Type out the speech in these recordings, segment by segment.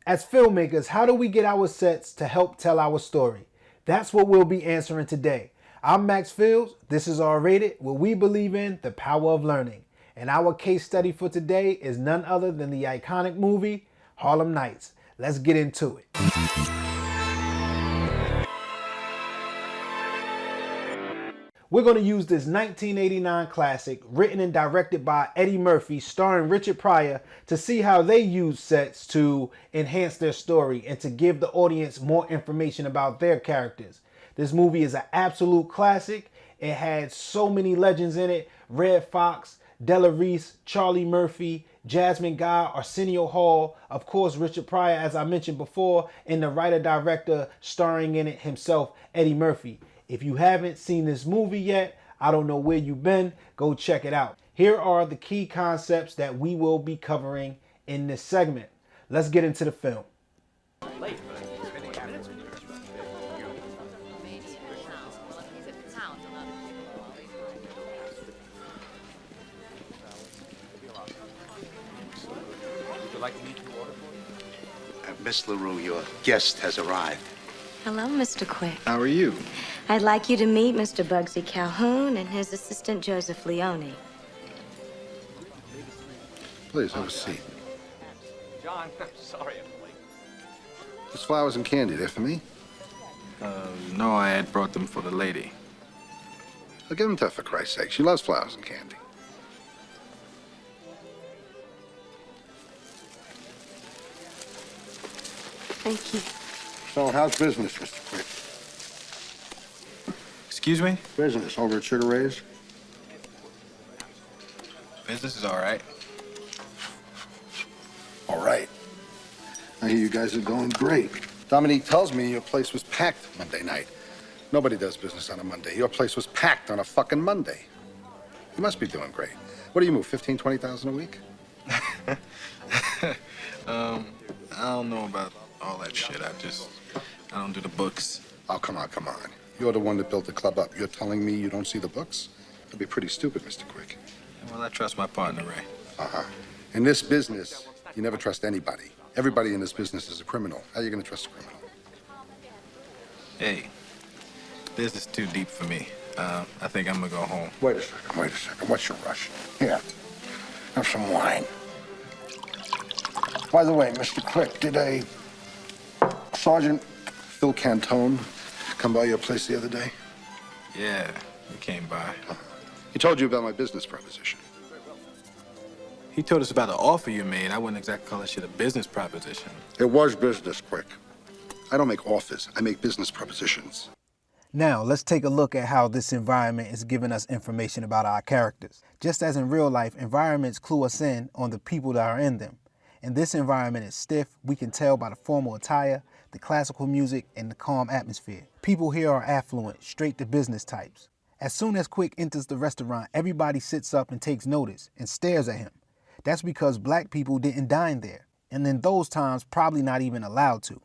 As filmmakers, how do we get our sets to help tell our story? That's what we'll be answering today. I'm Max Fields. This is R-Rated, where we believe in the power of learning. And our case study for today is none other than the iconic movie, Harlem Nights. Let's get into it. We're going to use this 1989 classic, written and directed by Eddie Murphy, starring Richard Pryor, to see how they use sets to enhance their story and to give the audience more information about their characters. This movie is an absolute classic. It had so many legends in it. Red Fox, Della Reese, Charlie Murphy, Jasmine Guy, Arsenio Hall, of course Richard Pryor, as I mentioned before, and the writer-director starring in it himself, Eddie Murphy. If you haven't seen this movie yet, I don't know where you've been, go check it out. Here are the key concepts that we will be covering in this segment. Let's get into the film. Would you like me to order for you? Miss LaRue, your guest has arrived. Hello, Mr. Quick. How are you? I'd like you to meet Mr. Bugsy Calhoun and his assistant, Joseph Leone. Please, have a seat. John, I'm sorry I'm late. There's flowers and candy there for me. No, I had brought them for the lady. I'll give them to her, for Christ's sake. She loves flowers and candy. Thank you. So, how's business, Mr. Quick? Excuse me? Business over at Sugar Ray's? Business is all right. All right. I hear you guys are going great. Dominique tells me your place was packed Monday night. Nobody does business on a Monday. Your place was packed on a fucking Monday. You must be doing great. What do you move, 15, 20,000 a week? I don't know about all that shit. I don't do the books. Oh, come on, come on. You're the one that built the club up. You're telling me you don't see the books? That'd be pretty stupid, Mr. Quick. Well, I trust my partner, Ray. Uh-huh. In this business, you never trust anybody. Everybody in this business is a criminal. How are you going to trust a criminal? Hey, this is too deep for me. I think I'm gonna go home. Wait a second. What's your rush? Here, have some wine. By the way, Mr. Quick, did a Sergeant Phil Cantone come by your place the other day? Yeah, he came by. He told you about my business proposition. He told us about the offer you made. I wouldn't exactly call that shit a business proposition. It was business, Quick. I don't make offers. I make business propositions. Now, let's take a look at how this environment is giving us information about our characters. Just as in real life, environments clue us in on the people that are in them. And this environment is stiff. We can tell by the formal attire, the classical music, and the calm atmosphere. People here are affluent, straight to business types. As soon as Quick enters the restaurant, everybody sits up and takes notice and stares at him. That's because black people didn't dine there, and in those times probably not even allowed to.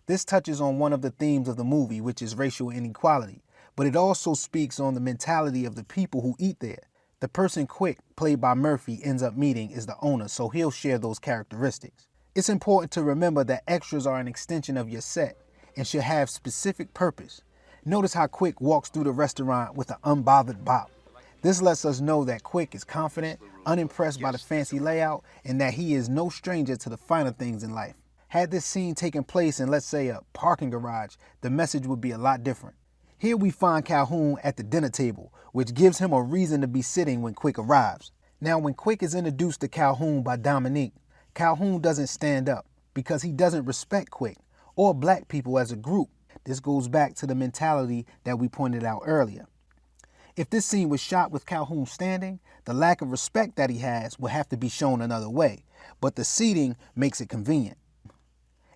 This touches on one of the themes of the movie, which is racial inequality, but it also speaks on the mentality of the people who eat there. The person Quick, played by Murphy, ends up meeting is the owner, so he'll share those characteristics. It's important to remember that extras are an extension of your set and should have specific purpose. Notice how Quick walks through the restaurant with an unbothered bop. This lets us know that Quick is confident, unimpressed by the fancy layout, and that he is no stranger to the finer things in life. Had this scene taken place in, let's say, a parking garage, the message would be a lot different. Here we find Calhoun at the dinner table, which gives him a reason to be sitting when Quick arrives. Now, when Quick is introduced to Calhoun by Dominique, Calhoun doesn't stand up because he doesn't respect Quick or black people as a group. This goes back to the mentality that we pointed out earlier. If this scene was shot with Calhoun standing, the lack of respect that he has will have to be shown another way, but the seating makes it convenient.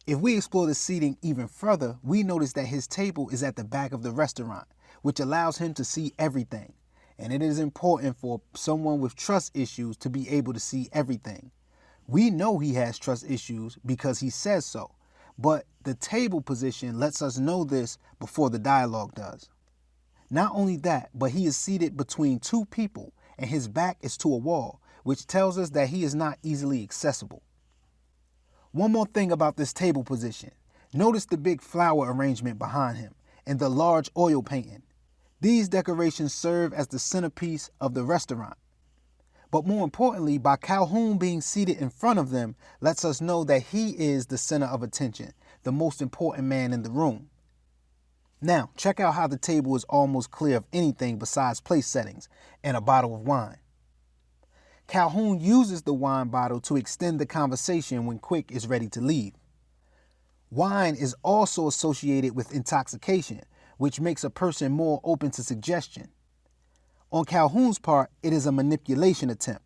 If we explore the seating even further, we notice that his table is at the back of the restaurant, which allows him to see everything. And it is important for someone with trust issues to be able to see everything. We know he has trust issues because he says so, but the table position lets us know this before the dialogue does. Not only that, but he is seated between two people and his back is to a wall, which tells us that he is not easily accessible. One more thing about this table position. Notice the big flower arrangement behind him and the large oil painting. These decorations serve as the centerpiece of the restaurant. But more importantly, by Calhoun being seated in front of them lets us know that he is the center of attention, the most important man in the room. Now, check out how the table is almost clear of anything besides place settings and a bottle of wine. Calhoun uses the wine bottle to extend the conversation when Quick is ready to leave. Wine is also associated with intoxication, which makes a person more open to suggestion. On Calhoun's part, it is a manipulation attempt.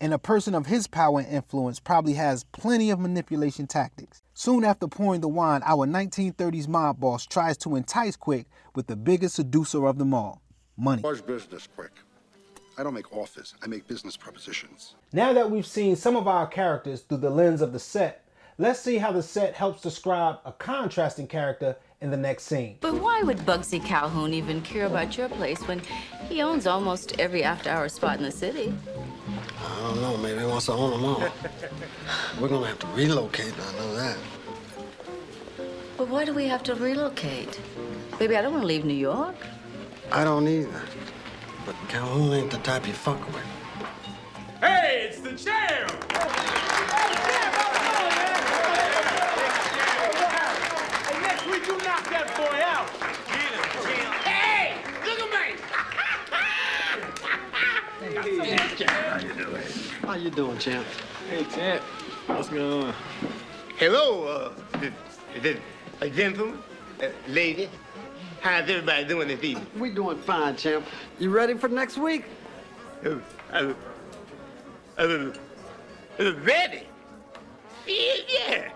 And a person of his power and influence probably has plenty of manipulation tactics. Soon after pouring the wine, our 1930s mob boss tries to entice Quick with the biggest seducer of them all, money. Large business, Quick. I don't make offers. I make business propositions. Now that we've seen some of our characters through the lens of the set, let's see how the set helps describe a contrasting character in the next scene. But why would Bugsy Calhoun even care about your place when he owns almost every after-hour spot in the city? I don't know, maybe he wants to own them all. We're gonna have to relocate, I know that. But why do we have to relocate? Baby, I don't want to leave New York. I don't either. But Calhoun ain't the type you fuck with. Hey, it's the champ! Hey, next week you knock that boy out. Hey, look at me! How you doing, champ? Hey, champ. What's going on? Hello, gentlemen, lady. How's everybody doing this evening? We doing fine, champ. You ready for next week? Ready? Yeah.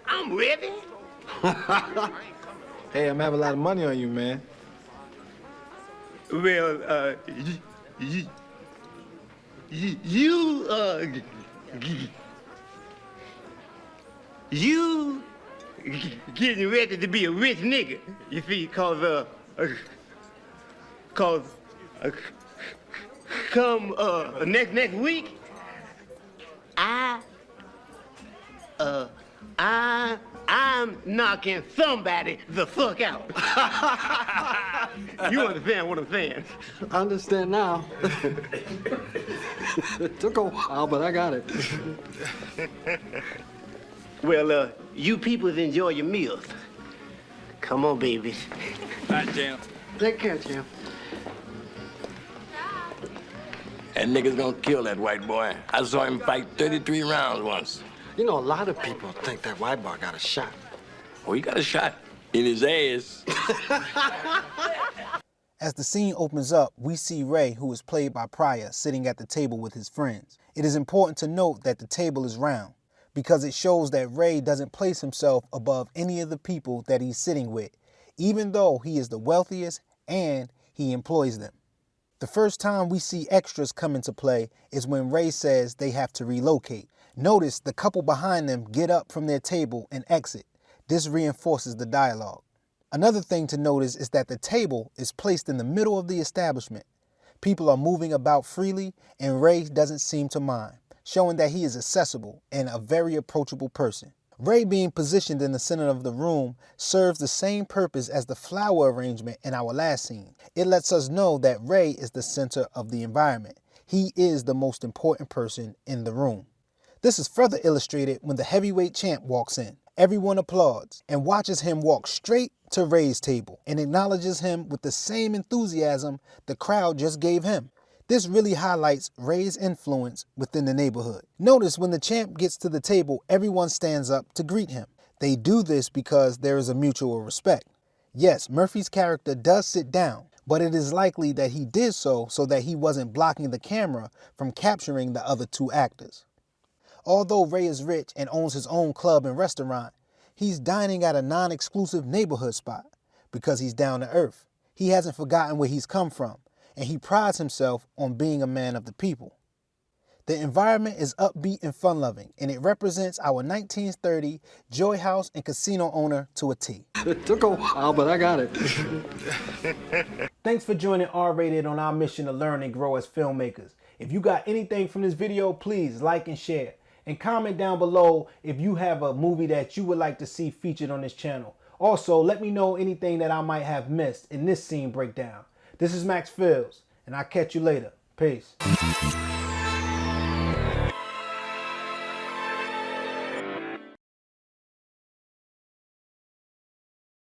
I'm ready. Hey, I'm having a lot of money on you, man. Well, you getting ready to be a rich nigga, you see, cause come next week, I'm knocking somebody the fuck out. You understand what I'm saying? I understand now. It took a while, but I got it. Well, you peoples enjoy your meals. Come on, babies. All right, champ. Take care, champ. That nigga's gonna kill that white boy. I saw him fight 33 rounds once. You know, a lot of people think that white boy got a shot. Oh, he got a shot in his ass. As the scene opens up, we see Ray, who is played by Pryor, sitting at the table with his friends. It is important to note that the table is round, because it shows that Ray doesn't place himself above any of the people that he's sitting with, even though he is the wealthiest and he employs them. The first time we see extras come into play is when Ray says they have to relocate. Notice the couple behind them get up from their table and exit. This reinforces the dialogue. Another thing to notice is that the table is placed in the middle of the establishment. People are moving about freely and Ray doesn't seem to mind, showing that he is accessible and a very approachable person. Ray being positioned in the center of the room serves the same purpose as the flower arrangement in our last scene. It lets us know that Ray is the center of the environment. He is the most important person in the room. This is further illustrated when the heavyweight champ walks in. Everyone applauds and watches him walk straight to Ray's table and acknowledges him with the same enthusiasm the crowd just gave him. This really highlights Ray's influence within the neighborhood. Notice when the champ gets to the table, everyone stands up to greet him. They do this because there is a mutual respect. Yes, Murphy's character does sit down, but it is likely that he did so that he wasn't blocking the camera from capturing the other two actors. Although Ray is rich and owns his own club and restaurant, he's dining at a non-exclusive neighborhood spot because he's down to earth. He hasn't forgotten where he's come from, and he prides himself on being a man of the people. The environment is upbeat and fun-loving, and it represents our 1930 Joy House and casino owner to a T. It took a while, but I got it. Thanks for joining R-Rated on our mission to learn and grow as filmmakers. If you got anything from this video, please like and share. And comment down below if you have a movie that you would like to see featured on this channel. Also, let me know anything that I might have missed in this scene breakdown. This is Max Fields, and I'll catch you later. Peace.